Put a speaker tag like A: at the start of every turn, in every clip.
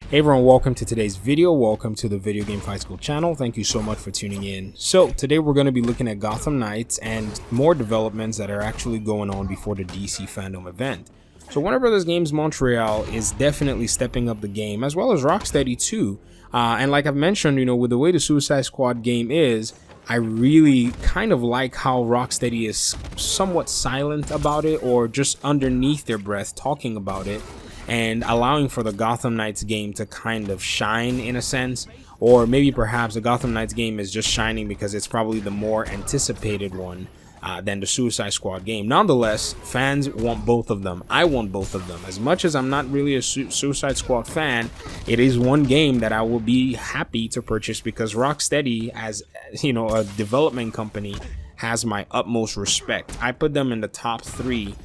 A: Hey everyone, welcome to today's video. Welcome to the Video Game Fight School channel. Thank you so much for tuning in. So today we're going to be looking at Gotham Knights and more developments that are actually going on before the DC Fandome Event. So Warner Brothers Games Montreal is definitely stepping up the game, as well as Rocksteady too. And like I've mentioned, with the way the Suicide Squad game is, I really kind of like how Rocksteady is somewhat silent about it, or just underneath their breath talking about it, and allowing for the Gotham Knights game to kind of shine in a sense. Or maybe perhaps the Gotham Knights game is just shining because it's probably the more anticipated one than the Suicide Squad game. Nonetheless, fans want both of them. I want both of them. As much as I'm not really a Suicide Squad fan, it is one game that I will be happy to purchase because Rocksteady, as a development company, has my utmost respect. I put them in the top 3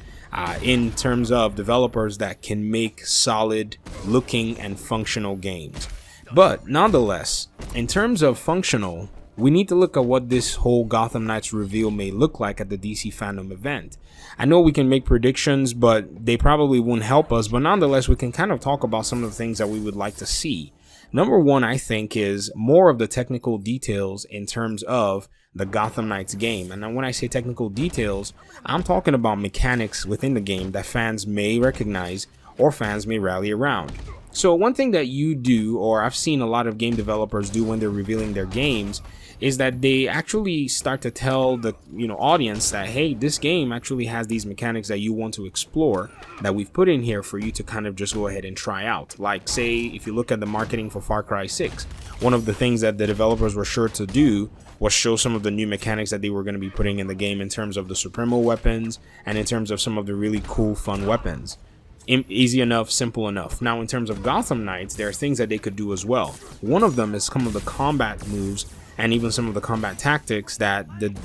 A: in terms of developers that can make solid looking and functional games. But nonetheless, in terms of functional, we need to look at what this whole Gotham Knights reveal may look like at the DC Fandome Event. I know we can make predictions, but they probably won't help us. But nonetheless, we can kind of talk about some of the things that we would like to see. Number one, I think, is more of the technical details in terms of the Gotham Knights game. And when I say technical details, I'm talking about mechanics within the game that fans may recognize or fans may rally around. So one thing that you do, or I've seen a lot of game developers do when they're revealing their games, is that they actually start to tell the audience that, hey, this game actually has these mechanics that you want to explore that we've put in here for you to kind of just go ahead and try out. Like, say, if you look at the marketing for Far Cry 6, one of the things that the developers were sure to do was show some of the new mechanics that they were going to be putting in the game in terms of the Supremo weapons and in terms of some of the really cool, fun weapons. Easy enough, simple enough. Now, in terms of Gotham Knights, there are things that they could do as well. One of them is some of the combat moves and even some of the combat tactics that the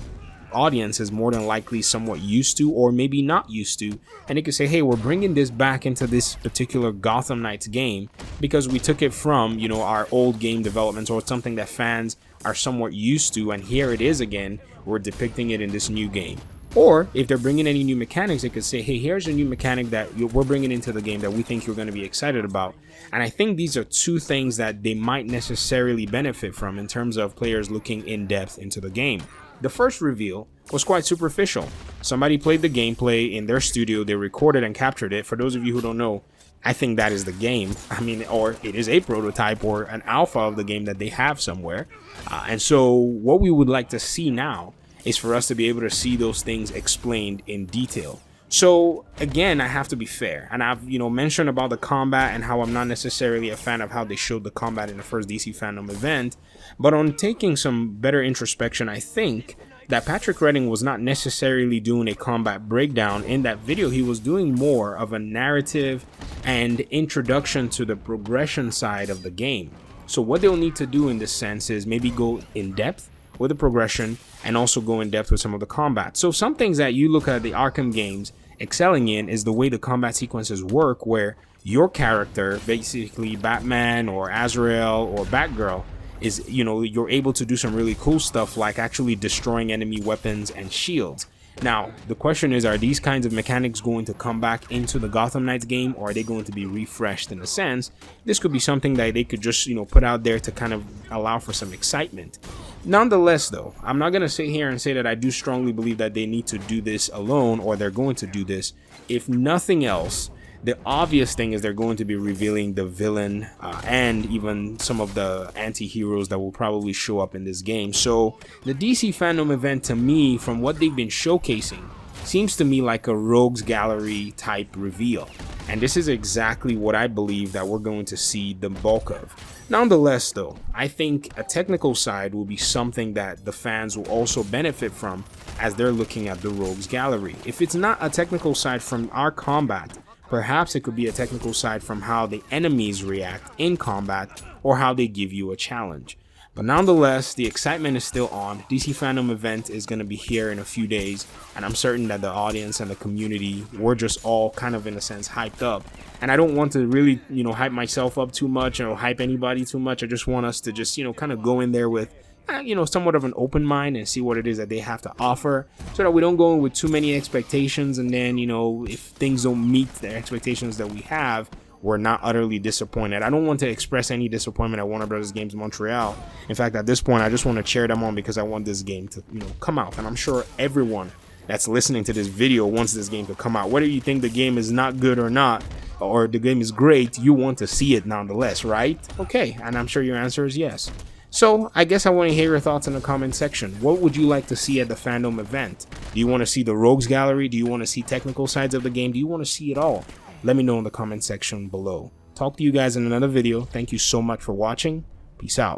A: audience is more than likely somewhat used to or maybe not used to, and they could say, hey, we're bringing this back into this particular Gotham Knights game because we took it from our old game developments or something that fans are somewhat used to, and here it is again, we're depicting it in this new game. Or if they're bringing any new mechanics, they could say, hey, here's a new mechanic that we're bringing into the game that we think you're going to be excited about. And I think these are two things that they might necessarily benefit from in terms of players looking in depth into the game. The first reveal was quite superficial. Somebody played the gameplay in their studio, they recorded and captured it. For those of you who don't know, I think that is the game. Or it is a prototype or an alpha of the game that they have somewhere. And so what we would like to see now is for us to be able to see those things explained in detail. So again, I have to be fair, and I've mentioned about the combat and how I'm not necessarily a fan of how they showed the combat in the first DC Fandome Event, but on taking some better introspection, I think that Patrick Redding was not necessarily doing a combat breakdown in that video. He was doing more of a narrative and introduction to the progression side of the game. So what they'll need to do in this sense is maybe go in depth with the progression and also go in depth with some of the combat. So some things that you look at the Arkham games excelling in is the way the combat sequences work, where your character, basically Batman or Azrael or Batgirl, is you're able to do some really cool stuff like actually destroying enemy weapons and shields. Now the question is, are these kinds of mechanics going to come back into the Gotham Knights game, or are they going to be refreshed in a sense? This could be something that they could just put out there to kind of allow for some excitement. Nonetheless, though, I'm not going to sit here and say that I do strongly believe that they need to do this alone or they're going to do this. If nothing else, the obvious thing is they're going to be revealing the villain and even some of the anti-heroes that will probably show up in this game. So the DC Fandome Event, to me, from what they've been showcasing, seems to me like a rogues gallery type reveal. And this is exactly what I believe that we're going to see the bulk of. Nonetheless, though, I think a technical side will be something that the fans will also benefit from as they're looking at the rogues gallery. If it's not a technical side from our combat, perhaps it could be a technical side from how the enemies react in combat or how they give you a challenge. But nonetheless, the excitement is still on. DC Fandome Event is going to be here in a few days, and I'm certain that the audience and the community, we're just all kind of in a sense hyped up. And I don't want to really, hype myself up too much or hype anybody too much. I just want us to just, kind of go in there with, somewhat of an open mind and see what it is that they have to offer, so that we don't go in with too many expectations, and then, if things don't meet the expectations that we have, were not utterly disappointed. I don't want to express any disappointment at Warner Bros. Games Montreal. In fact, at this point, I just want to cheer them on because I want this game to, come out. And I'm sure everyone that's listening to this video wants this game to come out. Whether you think the game is not good or not, or the game is great, you want to see it nonetheless, right? Okay, and I'm sure your answer is yes. So I guess I want to hear your thoughts in the comment section. What would you like to see at the Fandome event? Do you want to see the Rogues Gallery? Do you want to see technical sides of the game? Do you want to see it all? Let me know in the comment section below. Talk to you guys in another video. Thank you so much for watching. Peace out.